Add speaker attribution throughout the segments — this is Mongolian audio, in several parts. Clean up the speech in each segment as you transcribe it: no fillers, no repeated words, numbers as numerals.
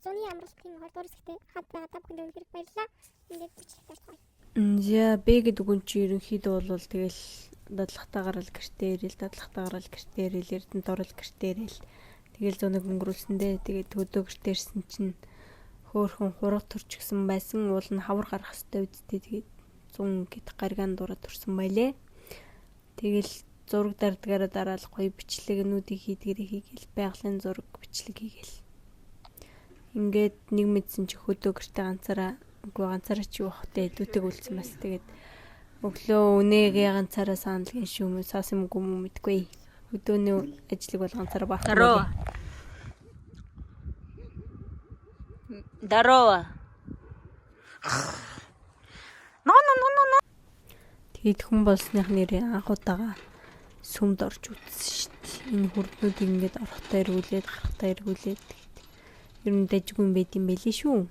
Speaker 1: зуны амралтын 2 дугаар хэсэгтээ хамт байгаад бүхэнд өнөхөр баярлалаа. Ингээд бичлэгтэй гоё.
Speaker 2: За Б гэдэг үн чи ерөнхийдөө бол тэгэл дадлагтаагаар л гэртээ ирэл, дадлагтаагаар л гэртээ ирэл, Эрдэнэт орол гэртээ ирэл. Тэгэл зунаг өнгөрүүлсэндээ тэгээд хөдөө гэртээ ирсэн чинь хөөхөн хураг төрч гисэн байсан. Уул нь хавар гарах хэвээр үдтэй тэгээд 100 гэд гаргаан дураад төрсөн байлээ. Тэгэл зураг дардгаараа дараал гоё бичлэгнүүдийг хийгээл байгалийн зураг бичлэг хийгээл. Ингээд нэг мэдсэн чи хөдөө гэртээ ганцаараа чи явахтай дүүтэг үлдсэн бас тэгээд өглөө үнэгээ ганцаараа саандлагын шүү саас юм гүм мэдгүй. Хөдөөний ажлыг бол ганцаараа баах. Здорово. Но. Тэгээд хүн болсных нэрээ анх удаага сүмд орж үзсэн шүү дээ. Энэ хурднуудыг ингээд орохтой эргүүлээд гарахтай эргүүлээд ер нь дажгүй юм байт юм байли шүү.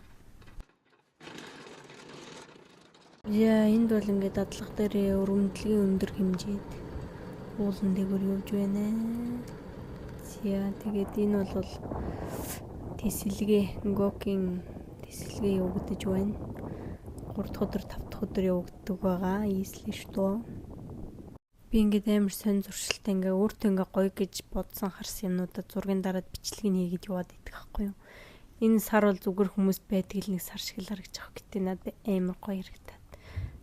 Speaker 2: За энд бол ингээд дадлах дээр өрөмдлөгийн өндөр хэмжээд уулан дээгүүр явж байна. За тэгээд энэ бол тэсэлгээ Гогийн тэсэлгээ явагдаж байна. 3 дахь өдөр 5 дахь өдөр явагддаг байгаа. Ийслээ шүү. Би ингээд амар сонь зуршилтай ингээ өөртөө ингээ гоё гэж бодсон харсан юмнуудад зургийн дараад бичлэг нь хийгээд яваад идэх байхгүй юу. Энэ сар бол зүгээр хүмүүс байдаг л нэг сар шиг л харагдаж байгаа. Гэтэ надад амар гоё харагдаад.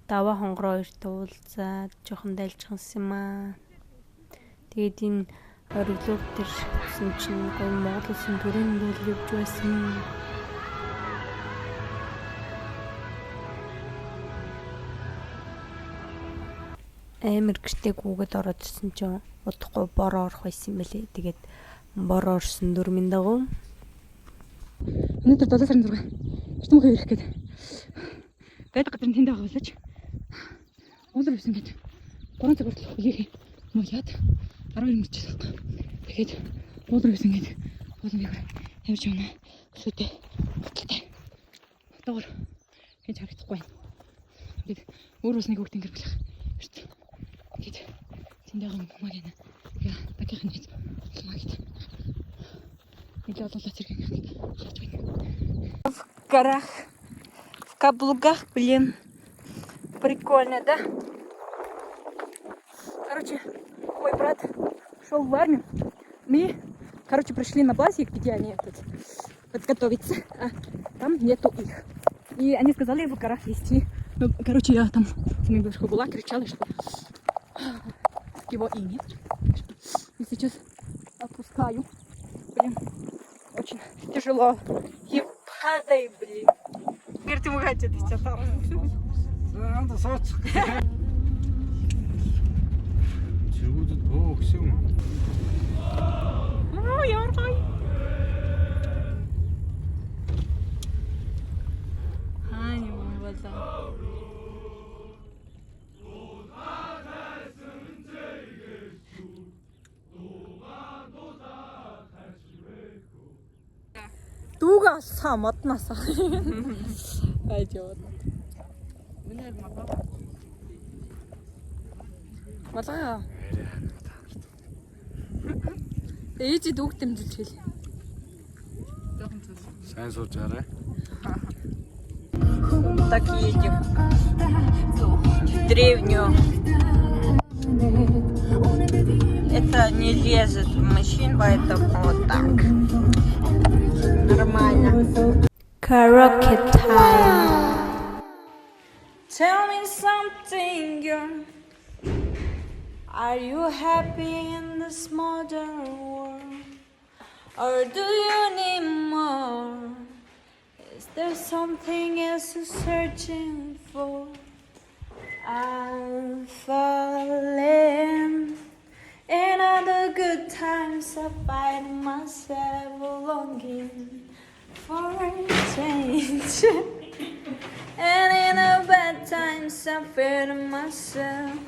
Speaker 2: Даваа хонгороо хоёртой уулзаад жоохон дайлжгансан юм аа. Тэгээд энэ ориглууд төр гэсэн чинь гоё Монгол улсын төрийн дүүл явж байсан. Амар гэртээ гүгээд ороод ирсэн чинь удахгүй бороо орох байсан юм байлээ. Тэгээд бороо орсон 4-ийн дагуу өнөөдөр 7 сарын 6 эртмөг ирэх гээд байдаг газрын тэнд байгаа болооч уулар ирсэн гээд 3 цаг хүртэл үеийн муулаад 12 мөрч байгаа. Тэгээд уулар ирсэн гээд уулын хавьж явна. Өсөдөө баталтай. Батгаар хийж харагдахгүй байна. Тэгээд өөр усны хөвгт ингэр болох. Эрт. Тэгээд тэнд байгаа юм байна. Яа, таких нет. Магит. Или ололоо цэрэг харж байна. В горах, в каблуках, блин. Прикольно, да? Короче, мой брат шел в армию. Мы, пришли на базе, где они подготовиться. А там нету их. И они сказали, в горах вести. Ну, я там с моим бывшим была, кричала, что его и нет. И сейчас опускаю. Блин, очень тяжело. И падай, блин. Говорите, мы хотим сейчас там.
Speaker 3: Надо соц. Чего-то бог юм.
Speaker 2: Яргай. Хань юм болоо. Дүүгээ алсаа моднасаа. Хайж яваад. Үнээр малаа. Ээж дүүг дэмжүүлж хэл.
Speaker 3: Сайн сууж арай.
Speaker 2: Так едем. В древнюю. Это не лезет в мужчин, поэтому вот так. Нормально. Karaoke time. Tell me something, girl. Are you happy in this modern world? Or do you need more? Is there something else you're searching for? I'm falling. In all the good times I find myself longing for a change. And in the bad times I fear myself.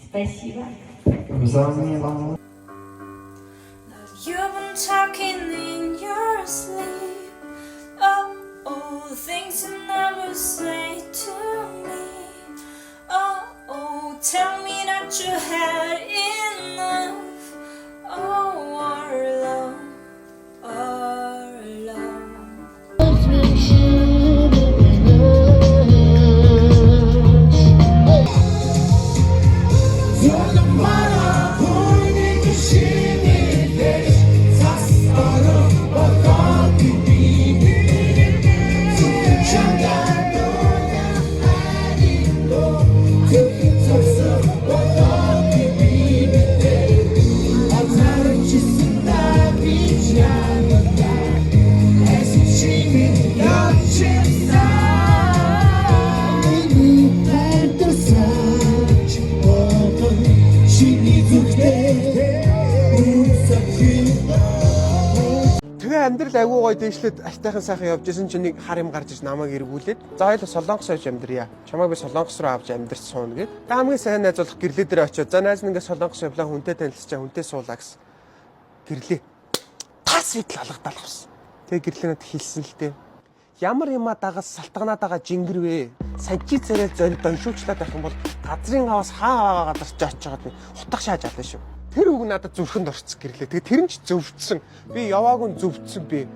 Speaker 4: Спасибо.
Speaker 5: 감사합니다.
Speaker 4: You've been talking in your sleep. Oh, oh, things you never say to me. Oh, oh, tell me that you had enough. Oh, our love, our love.
Speaker 6: Тэгээ амьдрал агуу гой дээшлээд альтайхан сайхан явж исэн чинь нэг хар юм гарч иж намайг эргүүлээд за хоёул Солонгос явж амьдрья. Чамайг би Солонгос руу авч амьдрч суuna гэд. Хамгийн сайн найзуулах гэрлээ дээр очиод за найз нь ингээ Солонгос явлаа хүнтэй танилцчаа хүнтэй суулаа гэсэн. Гэрлээ. Тас идэл алгадал авсан. Тэгээ гэрлээ надад хэлсэн л дээ. Ямар юма дагаас салтганадаага жингэр вэ? Сажи царай доншуучлаад байх юм бол газрын гаваас хаа гадарч очиод хутга шааж ална шүү. Тэр үг надад зүрхэнд орцсон гэрлээ. Тэгээ тэр нь ч зөвцсөн. Би яваагүй зөвцсөн би.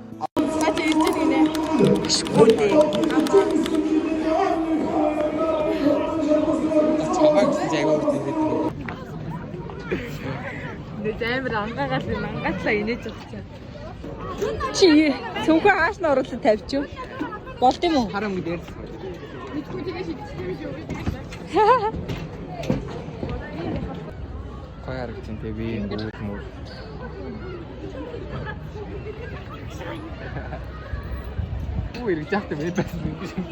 Speaker 2: Амар ангаагаад ангаатлаа инээж байгаа. Чи цөөхөө хааш нь оруулаад тавьчих. Болд юм уу?
Speaker 6: Харам гэдэг.
Speaker 3: Гоё харагдсан те би бүгд мөр. Үгүй ирж яахтай бэ байсан юм биш үү?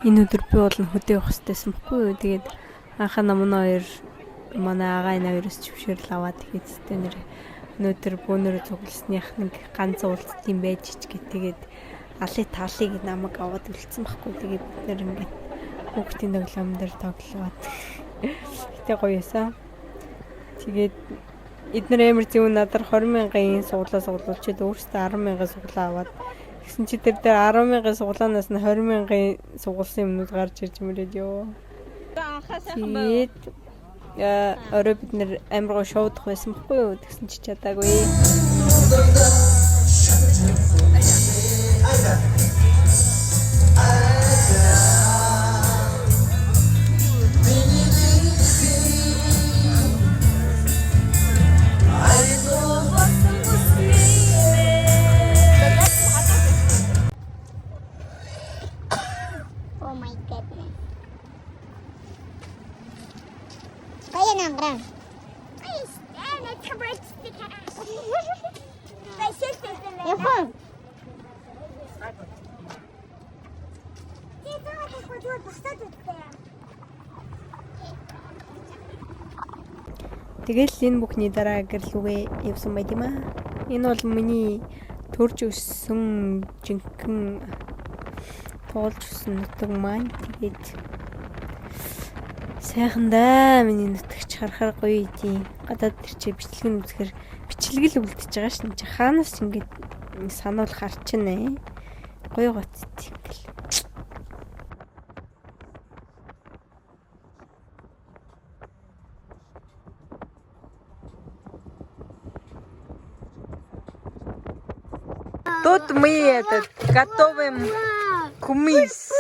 Speaker 2: Энэ өдөр би бол хөдөө явах хэрэгтэйсэн баггүй юу. Тэгээд анхаа намын хоёр манай агаа энэ хоёроос зөвшөөрөл аваад хийцтэй нэр өнөөдөр бөөнөрө цугласных нэг ганц уулзт юм байж ч гэ. Тэгээд алын талыг намайг аваад үлдсэн баггүй. Тэгээд бид нэр ингээд хүүхдийн тоглоом дээр тоглоод гэтээ гоёсан. Тэгээд эдгээр амар зөв надад 20,000-ын суглаа суглуулчихэд өөртөө 10,000-ын суглаа аваад гэсэн чи тэр дээр 10,000-ын суглаанаас нь 20,000-ын сугласан юмнууд гарч ирж мөрөөд ёо. Тэгээд орой бид нэр амар гоо шоудах байсан байхгүй юу? Тэгсэн чи чадаагүй.
Speaker 1: Oh my goodness. Kaya na ang gram. Ay, let's cover it. Yapın.
Speaker 2: Тэгэл энэ бүхний дараа гэрлүүгээ явсан байт юм аа. Энэ бол миний төрж өссөн жинхэнэ туулж өссөн нутаг маань. Тэгээд сайхандаа миний нутагч харахаар гоё идэв. Гадаад тэр чи бичлэг нь үзэхэр бичлэг л үлдчихэж байгаа шин чи хаанаас ч ингэж сануул харчнаа. Гоё гоц итгэл. Тут мы готовим кумис.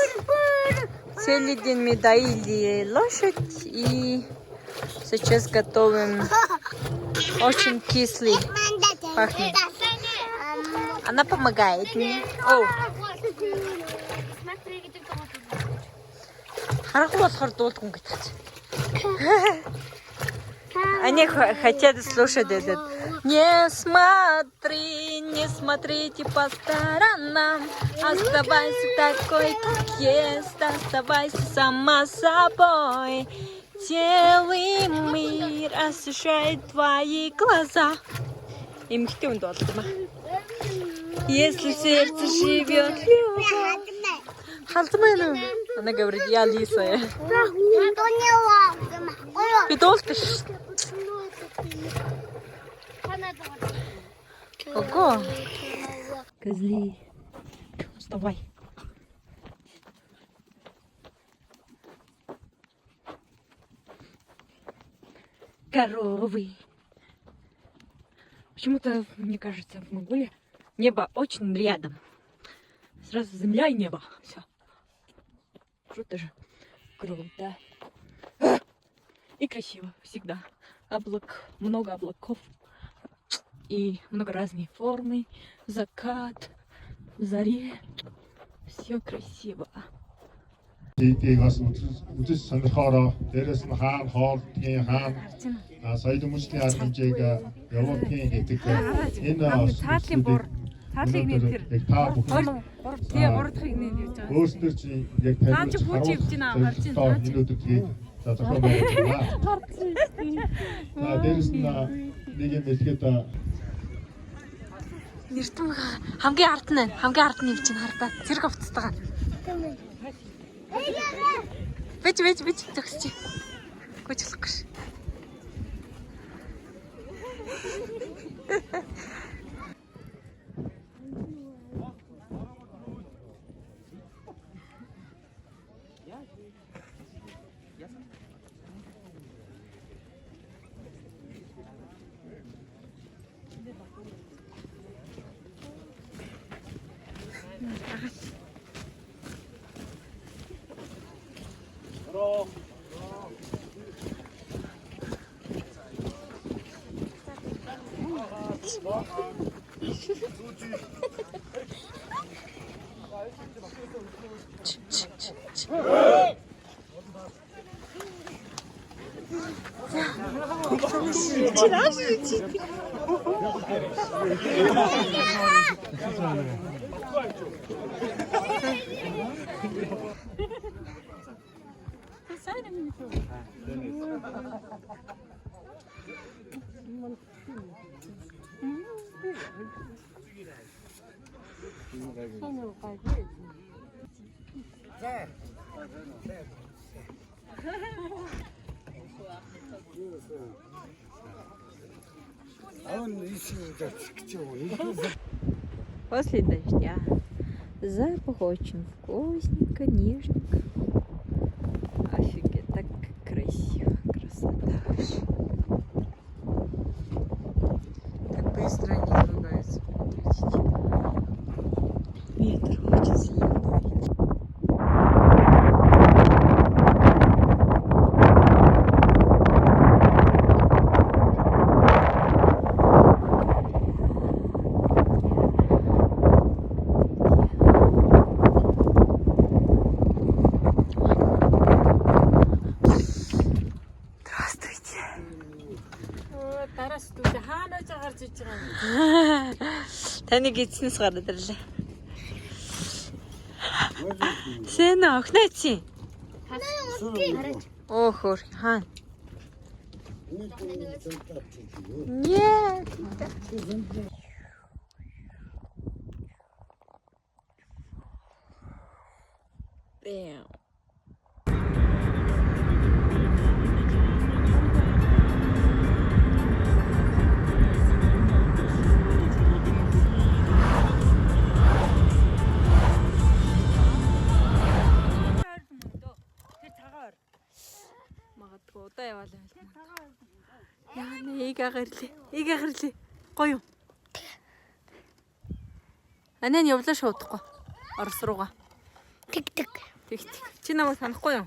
Speaker 2: Целый день мы доили лошадь и сейчас готовим очень кислый. Пахнет. Она помогает мне. О. Харахгүй болохоор дуулган гэдэг. Они хотят слушать этот. Не смотрите по сторонам. Оставайся такой, как есть. Оставайся сама собой. Целый мир освещает твои глаза. Эмхтэй үнд болдгоо. Если в сердце живет любовь. Халтмайну. Она говорит, я лисая.
Speaker 1: Никто не лапка.
Speaker 2: Ты толстый? Ого. Козли. Вставай. Коровы. Почему-то, мне кажется, в Монголии небо очень рядом. Сразу земля и небо. Все. Круто же. Круто. И красиво всегда. Много облаков. И много разных формы. Закат, заре. Все красиво.
Speaker 7: Дийг бас үзэж сонирхоороо дээрэс нь хаана хоолтгийн хаана соёлын мужийн арга хэмжээг Европын гэдэг энэ цаатлын бор цаатлыг нэр тэр та бүхэн тий 3 дахь нэр явж байгаа. Өөрсдөө чи яг тавьж хууч явж байна гарч байна. Энэ өдөртгийг за зохион байгуулсан. За дээрэс нь нэг юм хэлгээд
Speaker 2: Нэртэн хамгийн ард нь явж байна хардаа. Зэрэг авцтайгаа. Бич зогсчих. Гүйцэлэх гэж. После дождя запах очень вкусненько, нежненько. Офигеть, так красиво, красота вообще. Так быстро они изругаются. Ветер очень сильно дует. Таныг эцнээс гараад ирлээ. Сэна охнооч. Ох ор хаана? Нет. Бэм. Удаа яваал юм. Яа нэ ийг агарлээ. Гоё юу? Анаа явлаа шуудахгүй. Орос руугаа.
Speaker 1: Тэг.
Speaker 2: Чи намайг санахгүй юу?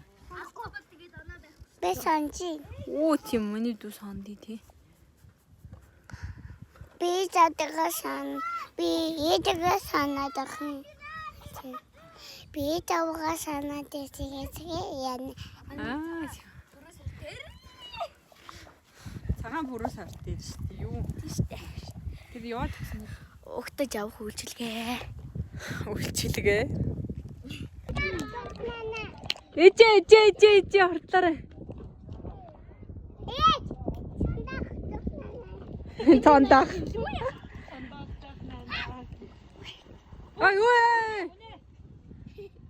Speaker 1: Би санджи.
Speaker 2: Оо тийм миний дүү сандий тий.
Speaker 1: Би задгаа сан. Би эдгээ санаад ахын. Би тавгаа санаад яана.
Speaker 2: Цагаан бүрээс хартээ шүү дээ. Юу? Тэр яваад гисэн.
Speaker 1: Өгтөж авах үйлчилгээ.
Speaker 2: Ээжээ хортлаарай. Тондах. Ай юу?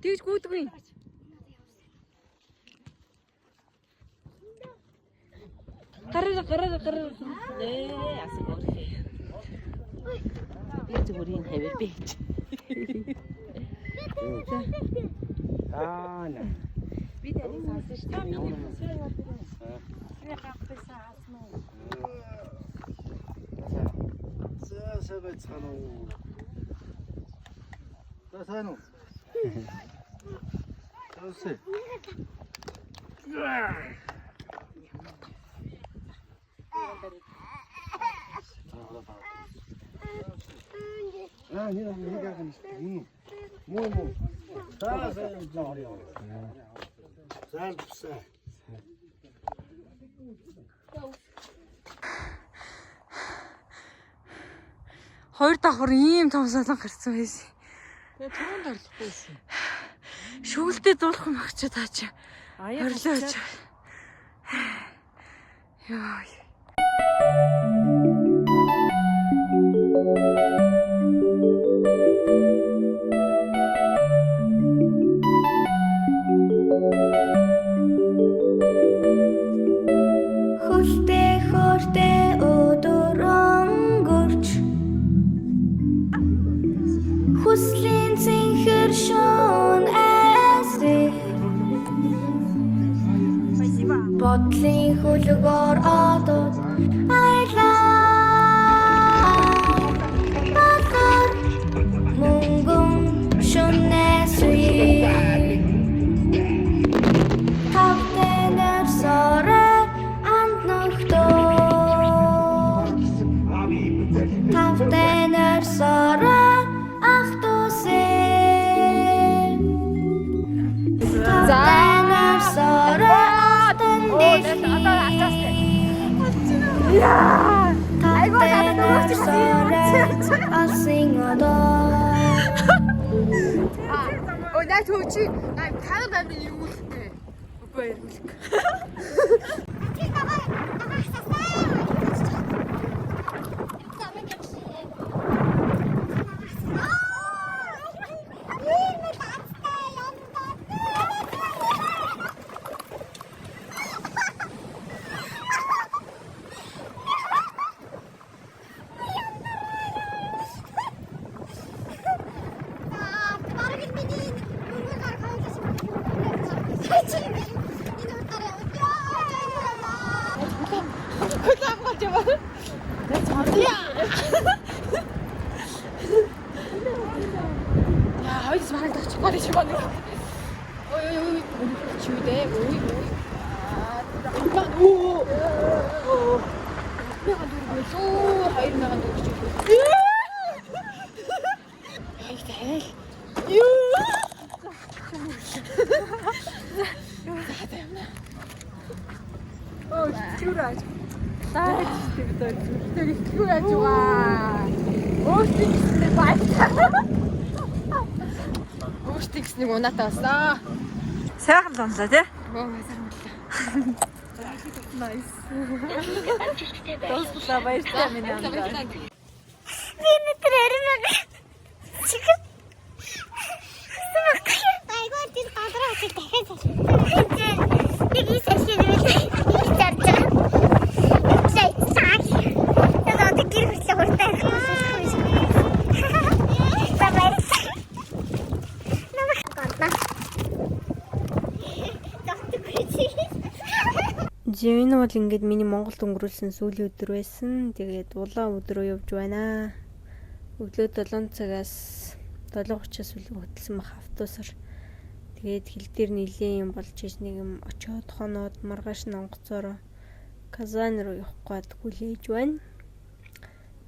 Speaker 2: Тэгж гүйдгүй. Гараа. Нээ асуу. Би зүгээр энэ хэвэр бич.
Speaker 3: Аа.
Speaker 2: Би тэрийг сонссон шүү дээ.
Speaker 7: За байцгаана уу. За сайн уу. Төөсөө. Аа, нэг гахна шүү. Муу. За сайн жоо. Сайн бисаа.
Speaker 2: Хоёр давхар ийм том солон гарсан байсан.
Speaker 8: Тэгээ түрүүнд орлохгүй байсан.
Speaker 2: Шүүлдээ дуулах юм агчаа таа чи. Орлооч. Яа.
Speaker 4: Хөлтэй өдөр өнгөрч хүслийн цэнхэр шон эсрэг бодлын хөлгөөр одод айлаа мөнгөн шонэсрэг тавтэнэр сорэ Тавтэнэр сора ахтусэн Тавтэнэр сора ахтусэн Тавтэнэр сора алсын одоо
Speaker 8: Ой, наа түүчи. Наа танад амир юм үлдээ. Үгүй эргүүлэх. Өөртөө унатаасаа.
Speaker 2: Сайхан лонлоо тий.
Speaker 8: Nice.
Speaker 2: Тоослоо баяртай минь амдаа.
Speaker 1: Вине трэрмэг. Чиг. Айгоо тийм гадраа очиж дахиад. Нэг ийшээ ширвээ. Чарчаа. Тэгээд одоо гэр бүлээ хурдан
Speaker 2: Живэн бол ингээд миний Монголд өнгөрүүлсэн сүүлийн өдөр байсан. Тэгээд улаан өдрөө явж байна. Өглөө 7 цагаас 7:30-аас хөтлсөн бах автобусаар. Тэгээд хил дээр нилээн юм болж иж нэг юм очиод хоноод маргааш нь онгоцоор Казан руу явах гээд хүлээж байна.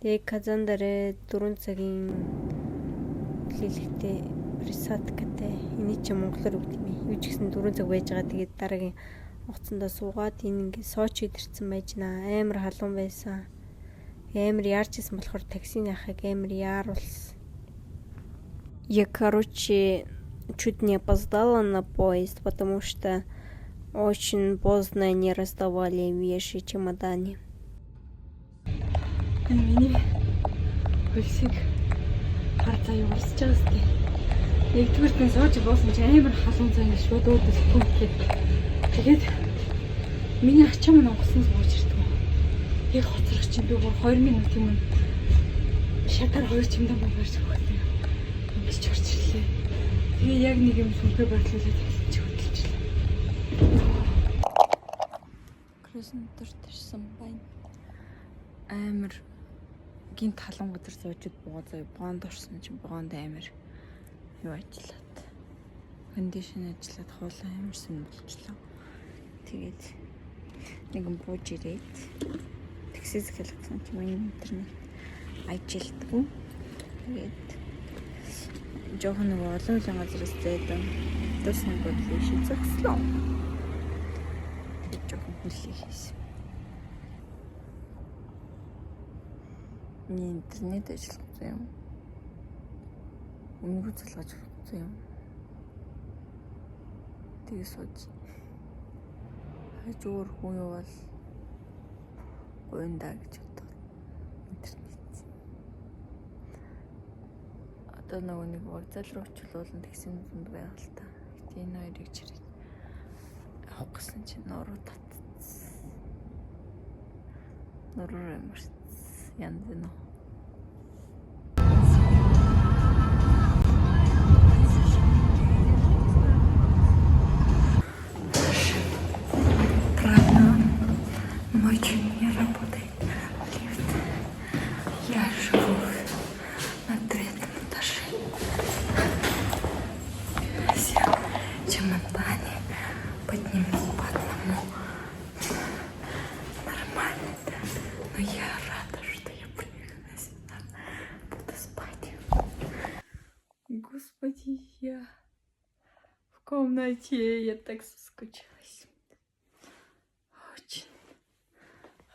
Speaker 2: Тэгээд Казан дээр 4 цагийн хүлээлттэй Рисаткатай эний чи монголоор үг юм. Юу ч гэсэн 4 цаг байж байгаа. Тэгээд дараагийн хугацаанд суугаад энэ ингээ Сочи ирсэн байж наа. Амар халуун байсан. Амар яарч исэн болохоор таксины ахыг амар яаруулсан. Я, короче, чуть не опоздала на поезд, потому что очень поздно не раздавали вещи в чемодане. Миний хөлсийг харцаа явуулж байгаа сте. Нэгдүгээр нь сууж буусан чи амар халуун цай шууд өөдөөс төгөлтэй. Тэгээд миний ачаам нь онгоцноос бууж ирдэг. Яг хоцрох чинь би 2 минут юм. Шатар 2 чимдэн байгаарч өгдөө. Ингэж орч ирлээ. Тэгээ яг нэг юм сүнхээ бодлуулаад хэлчих хөдөлчихлээ. Краснодар төрсэн байна. Амар гинт халан газар суужид богоонд орсон чинь богоонд амар юу ажиллаад. Кондишн ажиллаад хоолой амар сонирхолтой. Тэгээд нэгэн бууж ирээд таксис хэлсэн чинь миний интернет ажилтгүй. Тэгээд жоохон нэг олон газараас зээдэн төсөн бодлоо шийдчихлээ. Тэгээд жоохон хүлээ хийсэн. Миний интернет ажиллахгүй юм. Өмнө залгаж болохгүй юм. Тэгээ сууж. Хажуур хүн юу бол гойндаа гэж боддог. Интернет. Одоо нэг вокзал руу очихлуулан тэгсэн юм байга л та. Гэтэ энэ хоёрыг чирээ авах гэсэн чинь нуруу татсан. Нуруу ямарч янз нөө. Не работает лифт. Я живу на 3-м этаже. Все чемоданы подниму по одному. Нормально, да? Но я рада, что я приехала сюда. Буду спать. Господи, я в комнате. Я так соскучилась.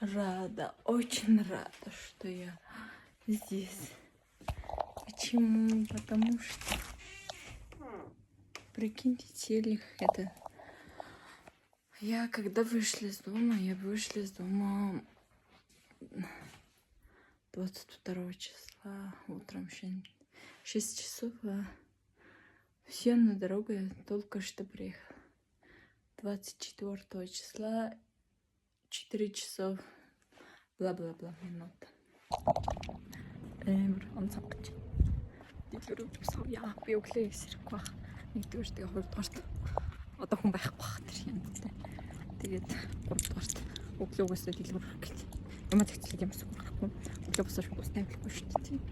Speaker 2: Рада, очень рада, что я здесь. Почему? Потому что, прикиньте, телек это... Я когда вышла из дома, 22 числа утром, 6 часов, а все на дорогу я только что приехала. 24 числа 4 часов бла-бла-бла минут. Он цогч. Дэлгэрүү сав яа би өглөө эсрэх байх. Нэгдүгээр тэгээ 2 дугаарт одоо хүн байхгүй бах тэр юм. Тэгээд 3 дугаарт өглөөгөөс дэлгэрүү гэл. Ямар зэгцлэг юм эсвэл байхгүй. Өглөө босоо шууд тавилахгүй шүү дээ.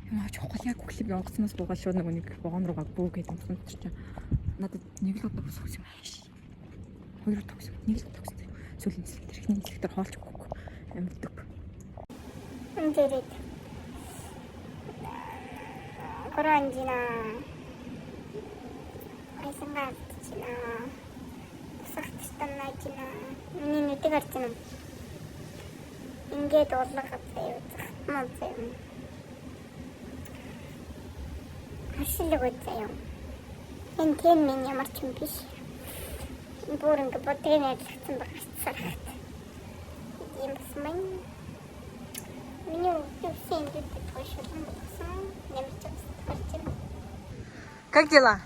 Speaker 2: Юм аач хол яг өглөө би онгоцноос буугаад шууд нэг вагон руугаа бүү гэдэг юм чинь надад нэг л удаа босох юм ааш. 2 төгс нэг л төгс. Сүлийн тэрхний электр хоолч өгөхгүй амар дөг.
Speaker 1: Үнэхээр коранжина айсангаарчина сахтстаннаачина миний нүдэг харцна ингээд уулгах заяа мацаа хашилэг заяа энэ тийм миний ямар ч юм биш бүрэн ботэн ажилласан багцсарахт юм смэн миний все идет точно немножко квартира.
Speaker 2: Как дела?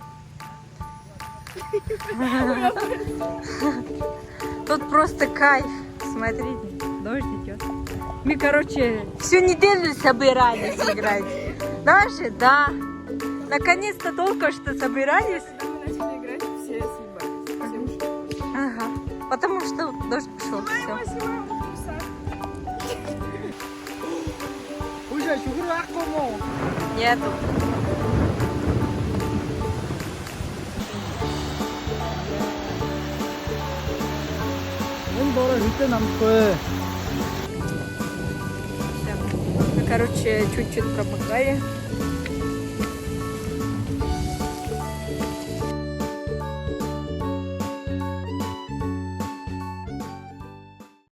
Speaker 2: Тут просто кайф. Смотрите, дождь идет. Мы, короче, всю неделю собирались играть. Наши, да. Наконец-то только что собирались.
Speaker 8: Мы начали играть, все съебались.
Speaker 2: Ага. Потому что дождь пошел. Все. Нету. Короче, чуть-чуть промокали.